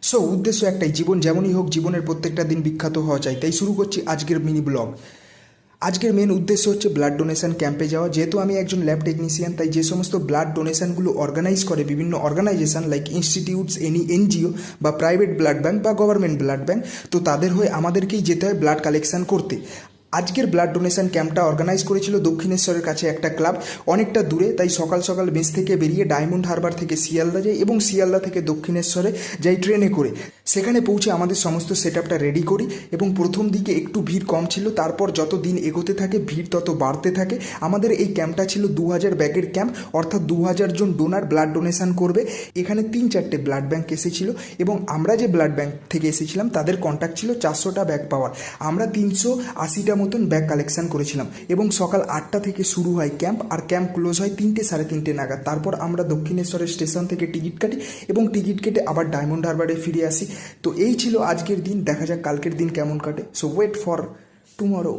So উদ্দেশ্য একটাই, জীবন যেমনই হোক জীবনের প্রত্যেকটা দিন বিখ্যাত হওয়া চাই। তাই শুরু করছি আজকের মিনি ব্লগ। আজকের মেন উদ্দেশ্য হচ্ছে ব্লাড ডোনেশন ক্যাম্পে যাওয়া। যেহেতু আমি একজন ল্যাব টেকনিশিয়ান, তাই যে সমস্ত ব্লাড ডোনেশনগুলো অর্গানাইজ করে বিভিন্ন অর্গানাইজেশন লাইক ইনস্টিটিউটস, এনজিও বা প্রাইভেট ব্লাড ব্যাঙ্ক বা গভর্নমেন্ট ব্লাড ব্যাঙ্ক, তো তাদের হয়ে আমাদেরকেই যেতে হয় ব্লাড কালেকশন করতে। আজকের ব্লাড ডোনেশন ক্যাম্পটা অর্গানাইজ করেছিল দক্ষিণেশ্বরের কাছে একটা ক্লাব, অনেকটা দূরে। তাই সকাল সকাল মেস থেকে বেরিয়ে ডায়মন্ড হারবার থেকে শিয়ালদা যাই এবং শিয়ালদা থেকে দক্ষিণেশ্বরে যাই ট্রেনে করে। সেখানে পৌঁছে আমাদের সমস্ত সেট আপটা রেডি করি এবং প্রথম দিকে একটু ভিড় কম ছিল, তারপর যত দিন এগোতে থাকে ভিড় তত বাড়তে থাকে। আমাদের এই ক্যাম্পটা ছিল 2000 ব্যাগের ক্যাম্প, অর্থাৎ 2000 জন ডোনার ব্লাড ডোনেশন করবে। এখানে 3-4টে ব্লাড ব্যাঙ্ক এসেছিল এবং আমরা যে ব্লাড ব্যাঙ্ক থেকে এসেছিলাম তাদের কন্ট্যাক্ট ছিল 400টা ব্যাগ পাওয়ার। আমরা 380টা মতন ব্যাগ কালেকশন করেছিলাম এবং সকাল 8টা থেকে শুরু হয় ক্যাম্প, আর ক্যাম্প ক্লোজ হয় 3টে সাড়ে 3টে নাগাদ। তারপর আমরা দক্ষিণেশ্বরের স্টেশন থেকে টিকিট কাটি এবং টিকিট কেটে আবার ডায়মন্ড হারবারে ফিরে আসি। তো এই ছিল আজকের দিন, দেখা যাক কালকের দিন কেমন কাটে। So wait for tomorrow.